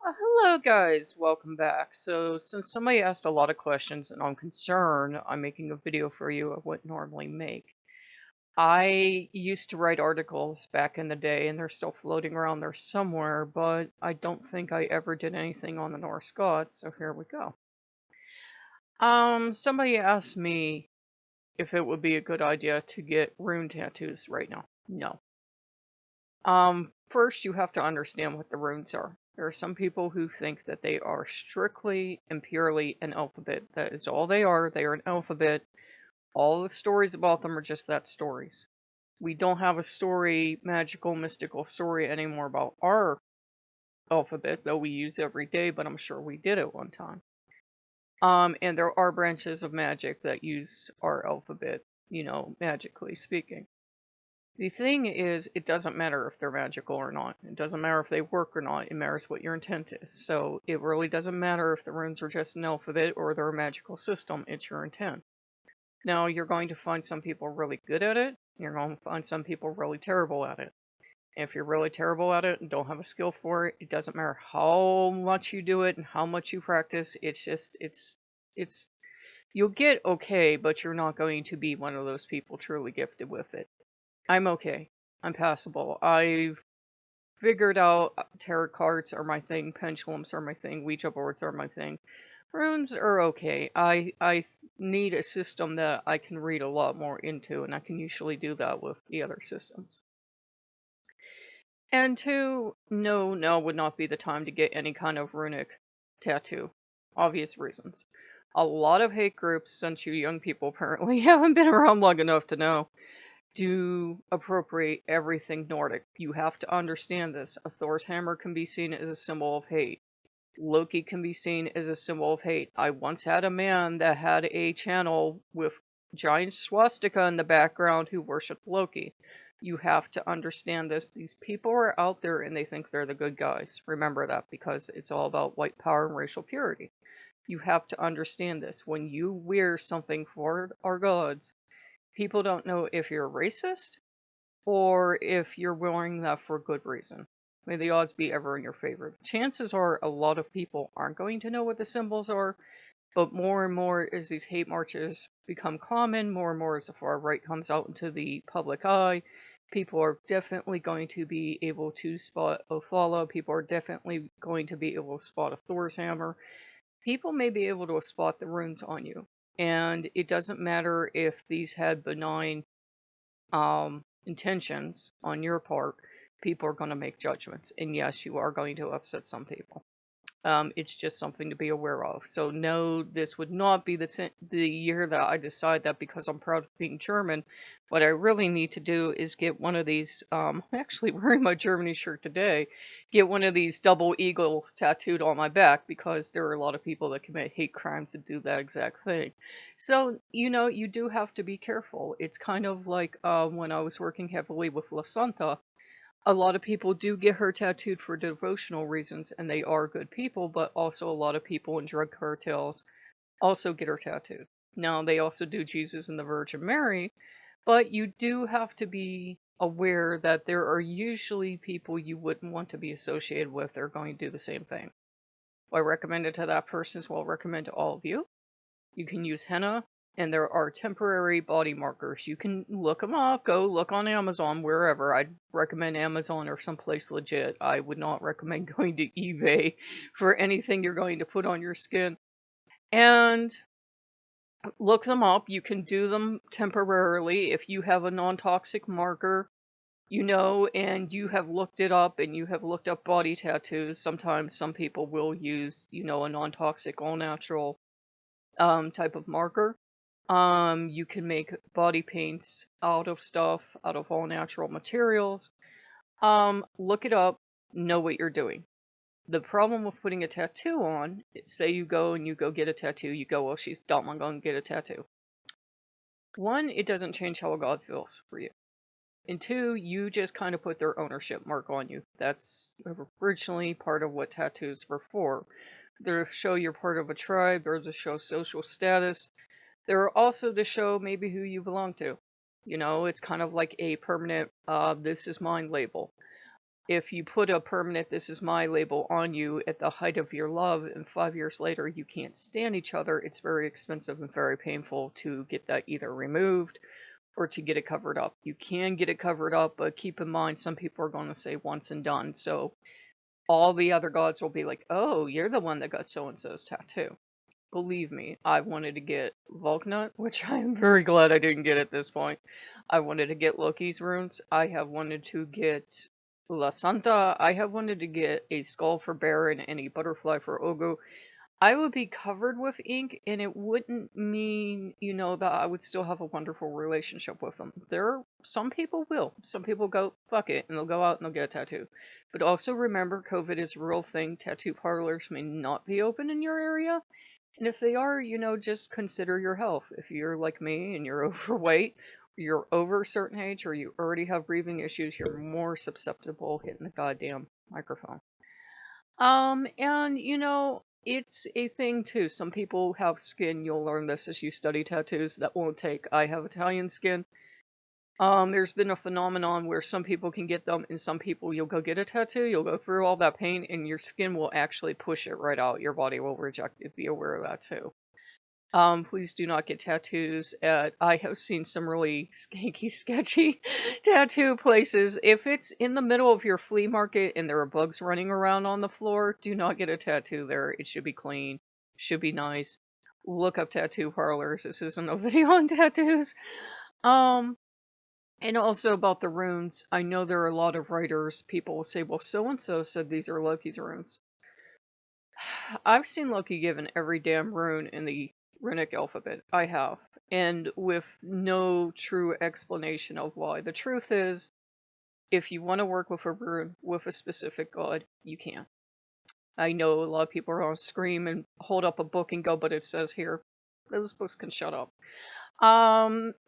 Hello, guys. Welcome back. So, since somebody asked a lot of questions and I'm concerned, I'm making a video for you of what normally make. I used to write articles back in the day, and they're still floating around there somewhere, but I don't think I ever did anything on the Norse gods, so here we go. Somebody asked me if it would be a good idea to get rune tattoos right now. No. First you have to understand what the runes are. There are some people who think that they are strictly and purely an alphabet. That is all they are. They are an alphabet. All the stories about them are just that stories. We don't have a story, magical, mystical story anymore about our alphabet, though we use every day, but I'm sure we did at one time. And there are branches of magic that use our alphabet, magically speaking. The thing is, it doesn't matter if they're magical or not. It doesn't matter if they work or not. It matters what your intent is. So it really doesn't matter if the runes are just an alphabet or they're a magical system. It's your intent. Now, you're going to find some people really good at it. You're going to find some people really terrible at it. If you're really terrible at it and don't have a skill for it, it doesn't matter how much you do it and how much you practice. It's, you'll get okay, but you're not going to be one of those people truly gifted with it. I'm okay. I'm passable. I've figured out tarot cards are my thing, pendulums are my thing, Ouija boards are my thing. Runes are okay. I need a system that I can read a lot more into, and I can usually do that with the other systems. And two, no, now would not be the time to get any kind of runic tattoo. Obvious reasons. A lot of hate groups, since you young people apparently haven't been around long enough to know, do appropriate everything Nordic. You have to understand this. A Thor's hammer can be seen as a symbol of hate. Loki can be seen as a symbol of hate. I once had a man that had a channel with giant swastika in the background who worshipped Loki. You have to understand this. These people are out there and they think they're the good guys. Remember that, because it's all about white power and racial purity. You have to understand this. When you wear something for our gods, people don't know if you're racist or if you're wearing that for good reason. May the odds be ever in your favor. Chances are a lot of people aren't going to know what the symbols are, but more and more as these hate marches become common, more and more as the far right comes out into the public eye, people are definitely going to be able to spot Othala. People are definitely going to be able to spot a Thor's hammer. People may be able to spot the runes on you. And it doesn't matter if these had benign intentions on your part, people are going to make judgments. And yes, you are going to upset some people. It's just something to be aware of. So no, this would not be the year that I decide that because I'm proud of being German. What I really need to do is get one of these, I'm actually wearing my Germany shirt today, get one of these double eagles tattooed on my back because there are a lot of people that commit hate crimes and do that exact thing. So, you do have to be careful. It's kind of like when I was working heavily with La Santa, a lot of people do get her tattooed for devotional reasons, and they are good people, but also a lot of people in drug cartels also get her tattooed. Now, they also do Jesus and the Virgin Mary, but you do have to be aware that there are usually people you wouldn't want to be associated with that are going to do the same thing. What I recommended to that person is what I'll recommend to all of you. You can use henna, and there are temporary body markers. You can look them up, go look on Amazon, wherever. I'd recommend Amazon or someplace legit. I would not recommend going to eBay for anything you're going to put on your skin. And look them up. You can do them temporarily if you have a non-toxic marker, and you have looked it up and you have looked up body tattoos. Sometimes some people will use, a non-toxic, all-natural type of marker. You can make body paints out of stuff, out of all natural materials. Look it up, know what you're doing. The problem with putting a tattoo on, say you go and you go get a tattoo, you go, well, she's dumb, I'm going to get a tattoo. One, it doesn't change how a god feels for you. And two, you just kind of put their ownership mark on you. That's originally part of what tattoos were for. They're to show you're part of a tribe, they're to show social status. They're also to show maybe who you belong to. It's kind of like a permanent, this is mine label. If you put a permanent "this is my" label on you at the height of your love, and 5 years later you can't stand each other, it's very expensive and very painful to get that either removed or to get it covered up. You can get it covered up, but keep in mind some people are going to say once and done. So all the other gods will be like, oh, you're the one that got so-and-so's tattoo. Believe me, I wanted to get Volknut, which I am very glad I didn't get at this point. I wanted to get Loki's runes. I have wanted to get La Santa. I have wanted to get a skull for Baron and a butterfly for Ogu. I would be covered with ink, and it wouldn't mean, that I would still have a wonderful relationship with them. Some people will. Some people go, fuck it, and they'll go out and they'll get a tattoo. But also remember, COVID is a real thing. Tattoo parlors may not be open in your area. And if they are, just consider your health. If you're like me and you're overweight, you're over a certain age, or you already have breathing issues, you're more susceptible hitting the goddamn microphone. And it's a thing too. Some people have skin, you'll learn this as you study tattoos, that won't take. I have Italian skin. There's been a phenomenon where some people can get them, and some people, you'll go get a tattoo, you'll go through all that pain, and your skin will actually push it right out. Your body will reject it. Be aware of that too. Please do not get tattoos I have seen some really skanky, sketchy tattoo places. If it's in the middle of your flea market and there are bugs running around on the floor, do not get a tattoo there. It should be clean, should be nice. Look up tattoo parlors. This isn't a video on tattoos. And also about the runes, I know there are a lot of writers, people will say, well, so-and-so said these are Loki's runes. I've seen Loki given every damn rune in the runic alphabet. I have. And with no true explanation of why. The truth is, if you want to work with a rune with a specific god, you can. I know a lot of people are going to scream and hold up a book and go, but it says here. Those books can shut up.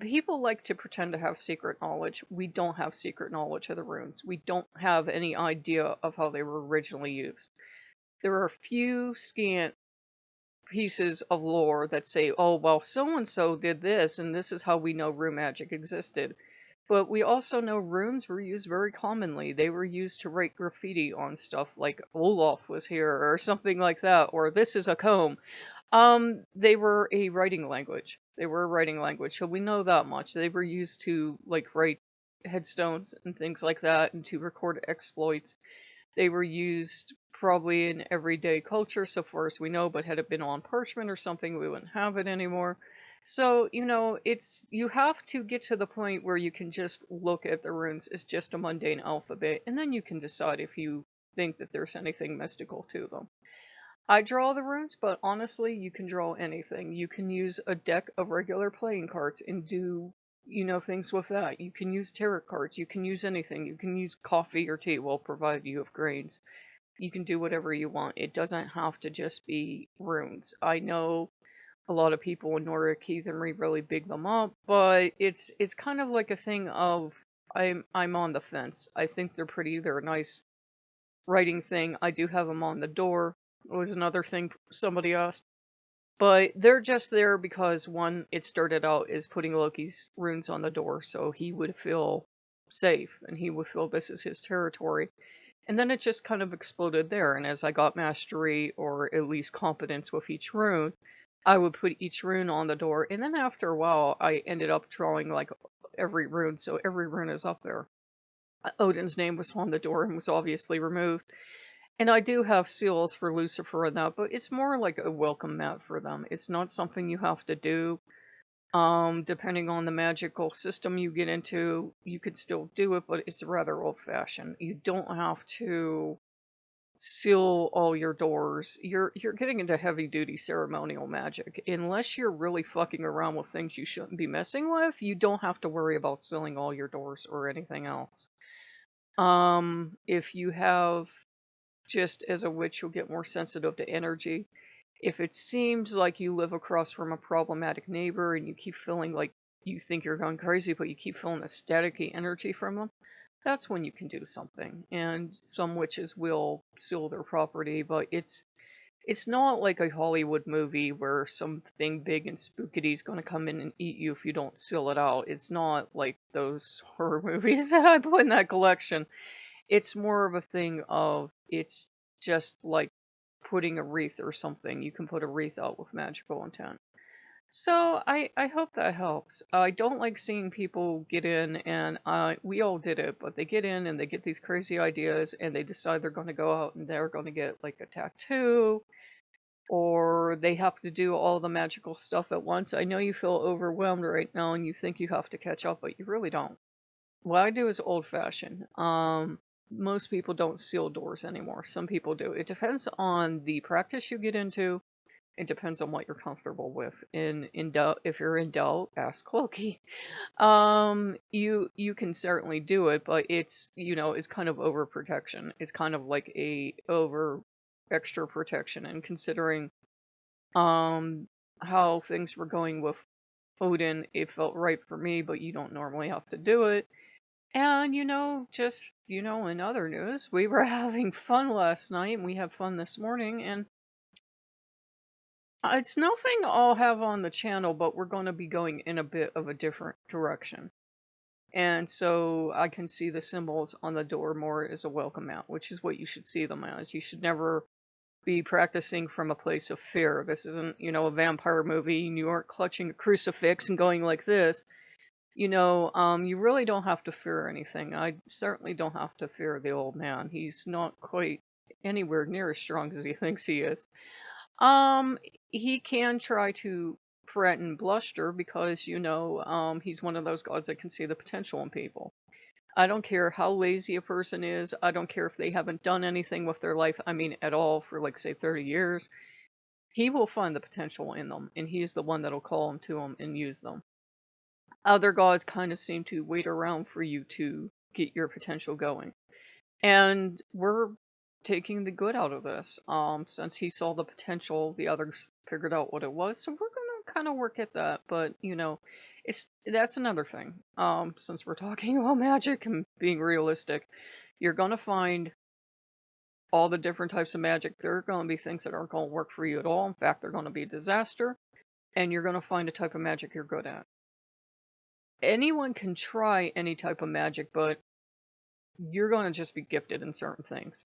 People like to pretend to have secret knowledge. We don't have secret knowledge of the runes. We don't have any idea of how they were originally used. There are a few scant pieces of lore that say, oh, well, so-and-so did this, and this is how we know rune magic existed. But we also know runes were used very commonly. They were used to write graffiti on stuff like Olaf was here or something like that, or this is a comb. They were a writing language. So we know that much. They were used to, write headstones and things like that, and to record exploits. They were used probably in everyday culture, so far as we know, but had it been on parchment or something, we wouldn't have it anymore. So, you have to get to the point where you can just look at the runes as just a mundane alphabet, and then you can decide if you think that there's anything mystical to them. I draw the runes, but honestly, you can draw anything. You can use a deck of regular playing cards and do, things with that. You can use tarot cards. You can use anything. You can use coffee or tea, well, provided you have grains. You can do whatever you want. It doesn't have to just be runes. I know a lot of people in Nordic heathenry really big them up, but it's kind of like a thing of I'm on the fence. I think they're a nice writing thing. I do have them on the door. Was another thing somebody asked. But they're just there because, one, it started out as putting Loki's runes on the door so he would feel safe and he would feel this is his territory. And then it just kind of exploded there. And as I got mastery or at least competence with each rune, I would put each rune on the door. And then after a while, I ended up drawing every rune. So every rune is up there. Odin's name was on the door and was obviously removed. And I do have seals for Lucifer and that, but it's more like a welcome mat for them. It's not something you have to do. Depending on the magical system you get into, you could still do it, but it's rather old-fashioned. You don't have to seal all your doors. You're getting into heavy-duty ceremonial magic. Unless you're really fucking around with things you shouldn't be messing with, you don't have to worry about sealing all your doors or anything else. If you have, just as a witch, you'll get more sensitive to energy. If it seems like you live across from a problematic neighbor and you keep feeling like you think you're going crazy, but you keep feeling a staticky energy from them, that's when you can do something. And some witches will seal their property, but it's not like a Hollywood movie where something big and spookity is going to come in and eat you if you don't seal it out. It's not like those horror movies that I put in that collection. It's more of a thing of it's just like putting a wreath or something. You can put a wreath out with magical intent. So I hope that helps. I don't like seeing people get in and we all did it, but they get in and they get these crazy ideas and they decide they're going to go out and they're going to get like a tattoo or they have to do all the magical stuff at once. I know you feel overwhelmed right now and you think you have to catch up, but you really don't. What I do is old fashioned. Most people don't seal doors anymore. Some people do. It depends on the practice you get into. It depends on what you're comfortable with. In doubt, if you're in doubt, ask Loki. You can certainly do it, but it's kind of overprotection. It's kind of like a over extra protection. And considering how things were going with Odin, it felt right for me, but you don't normally have to do it. And in other news, we were having fun last night, and we had fun this morning, and it's nothing I'll have on the channel, but we're going to be going in a bit of a different direction. And so I can see the symbols on the door more as a welcome mat, which is what you should see them as. You should never be practicing from a place of fear. This isn't, a vampire movie, and you aren't clutching a crucifix and going like this. You really don't have to fear anything. I certainly don't have to fear the old man. He's not quite anywhere near as strong as he thinks he is. He can try to threaten bluster because, he's one of those gods that can see the potential in people. I don't care how lazy a person is. I don't care if they haven't done anything with their life, at all for like, say, 30 years. He will find the potential in them, and he's the one that'll call them to him and use them. Other gods kind of seem to wait around for you to get your potential going. And we're taking the good out of this. Since he saw the potential, the others figured out what it was. So we're gonna kind of work at that. But that's another thing. Since we're talking about magic and being realistic, you're gonna find all the different types of magic. There are gonna be things that aren't gonna work for you at all. In fact, they're gonna be a disaster. And you're gonna find a type of magic you're good at. Anyone can try any type of magic, but you're going to just be gifted in certain things.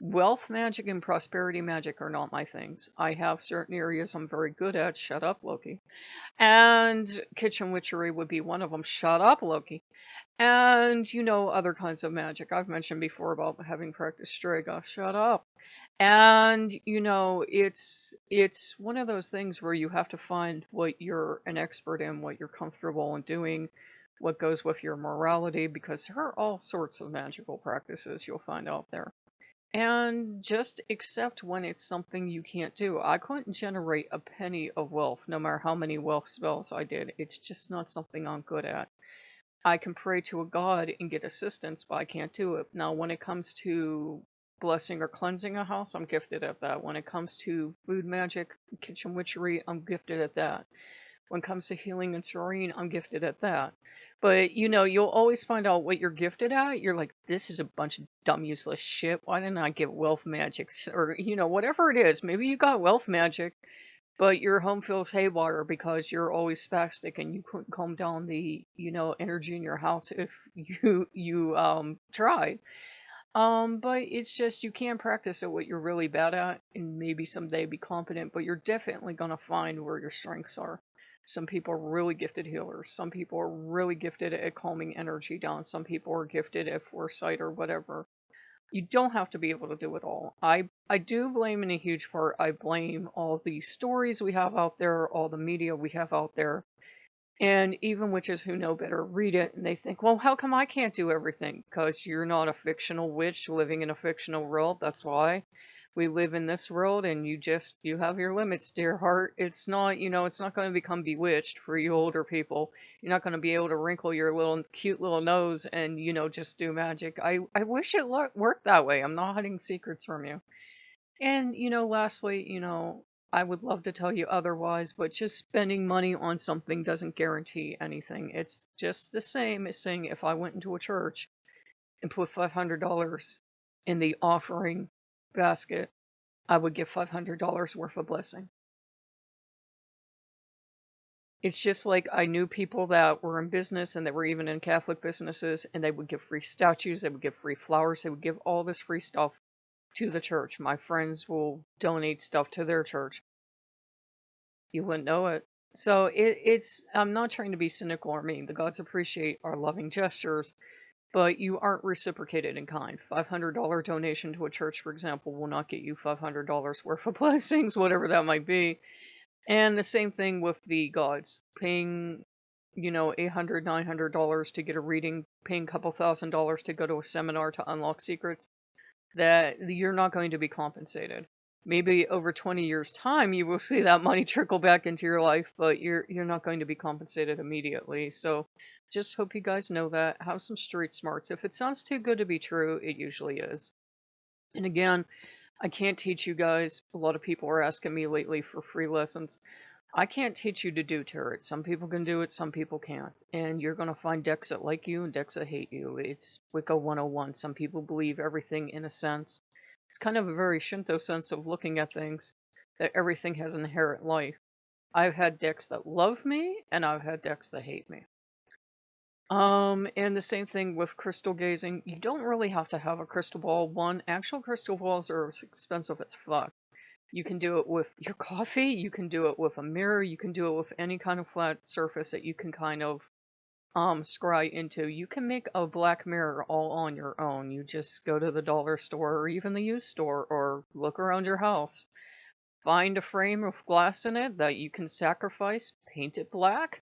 Wealth magic and prosperity magic are not my things. I have certain areas I'm very good at. Shut up, Loki. And kitchen witchery would be one of them. Shut up, Loki. And, other kinds of magic. I've mentioned before about having practiced Strega. Shut up. And, it's one of those things where you have to find what you're an expert in, what you're comfortable in doing, what goes with your morality, because there are all sorts of magical practices you'll find out there. And just accept when it's something you can't do. I couldn't generate a penny of wealth, no matter how many wealth spells I did. It's just not something I'm good at. I can pray to a god and get assistance, but I can't do it. Now, when it comes to blessing or cleansing a house, I'm gifted at that. When it comes to food magic, kitchen witchery, I'm gifted at that. When it comes to healing and serene, I'm gifted at that. But you'll always find out what you're gifted at. You're like, this is a bunch of dumb, useless shit. Why didn't I get wealth magic? Or, whatever it is. Maybe you got wealth magic, but your home feels haywire because you're always spastic and you couldn't calm down the, energy in your house if you tried. But it's just you can practice at what you're really bad at and maybe someday be competent, but you're definitely gonna find where your strengths are. Some people are really gifted healers. Some people are really gifted at calming energy down. Some people are gifted at foresight or whatever. You don't have to be able to do it all. I do blame in a huge part, I blame all the stories we have out there, all the media we have out there. And even witches who know better read it and they think, well, how come I can't do everything? Because you're not a fictional witch living in a fictional world. That's why we live in this world and you have your limits, dear heart. It's not, it's not going to become bewitched for you older people. You're not going to be able to wrinkle your little cute little nose and, just do magic. I wish it worked that way. I'm not hiding secrets from you. And, lastly, I would love to tell you otherwise, but just spending money on something doesn't guarantee anything. It's just the same as saying if I went into a church and put $500 in the offering basket, I would get $500 worth of blessing. It's just like I knew people that were in business and that were even in Catholic businesses, and they would give free statues, they would give free flowers, they would give all this free stuff to the church. My friends will donate stuff to their church. You wouldn't know it. So it's, I'm not trying to be cynical or mean. The gods appreciate our loving gestures, but you aren't reciprocated in kind. $500 donation to a church, for example, will not get you $500 worth of blessings, whatever that might be. And the same thing with the gods. Paying, $800, $900 to get a reading, paying a couple $1,000s to go to a seminar to unlock secrets, that you're not going to be compensated. Maybe over 20 years' time, you will see that money trickle back into your life, but you're not going to be compensated immediately. So just hope you guys know that. Have some street smarts. If it sounds too good to be true, it usually is. And again, I can't teach you guys. A lot of people are asking me lately for free lessons. I can't teach you to do tarot. Some people can do it, some people can't. And you're going to find decks that like you and decks that hate you. It's Wicca 101. Some people believe everything in a sense. It's kind of a very Shinto sense of looking at things, that everything has inherent life. I've had decks that love me, and I've had decks that hate me. And the same thing with crystal gazing. You don't really have to have a crystal ball. One, actual crystal balls are expensive as fuck. You can do it with your coffee, you can do it with a mirror, you can do it with any kind of flat surface that you can kind of scry into. You can make a black mirror all on your own. You just go to the dollar store or even the used store or look around your house. Find a frame of glass in it that you can sacrifice, paint it black,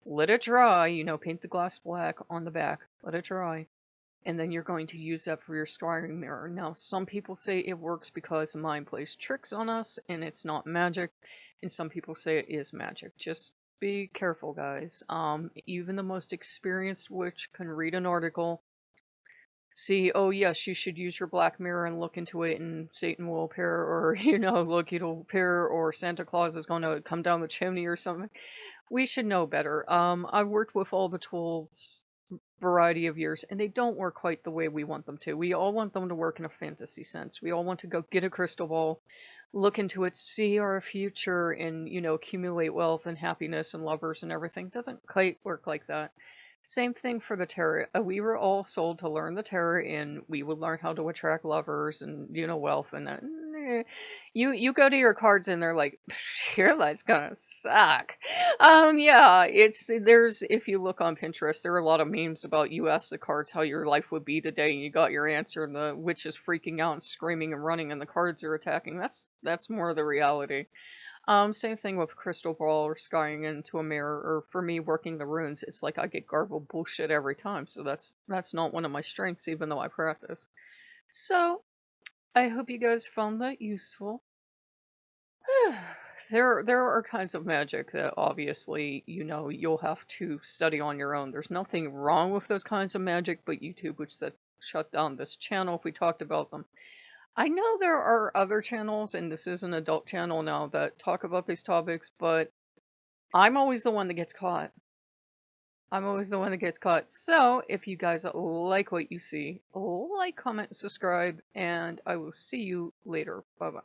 let it dry, paint the glass black on the back, let it dry. And then you're going to use that for your scrying mirror. Now, some people say it works because mind plays tricks on us and it's not magic. And some people say it is magic. Just be careful, guys. Even the most experienced witch can read an article, see, oh yes, you should use your black mirror and look into it and Satan will appear, or, Loki will appear, or Santa Claus is going to come down the chimney or something. We should know better. I've worked with all the tools variety of years, and they don't work quite the way we want them to. We all want them to work in a fantasy sense. We all want to go get a crystal ball, look into it, see our future, and, accumulate wealth and happiness and lovers and everything. It doesn't quite work like that. Same thing for the tarot. We were all sold to learn the tarot, and we would learn how to attract lovers and, wealth and that. You go to your cards and they're like, your life's gonna suck. Yeah, there's, if you look on Pinterest, there are a lot of memes about you ask the cards how your life would be today, and you got your answer, and the witch is freaking out and screaming and running, and the cards are attacking. That's more the reality. Same thing with crystal ball or scrying into a mirror, or for me working the runes, it's like I get garbled bullshit every time. So that's not one of my strengths, even though I practice. So I hope you guys found that useful. There are kinds of magic that obviously, you'll have to study on your own. There's nothing wrong with those kinds of magic, but YouTube would shut down this channel if we talked about them. I know there are other channels, and this is an adult channel now, that talk about these topics, but I'm always the one that gets caught. I'm always the one that gets caught. So, if you guys like what you see, like, comment, subscribe, and I will see you later. Bye-bye.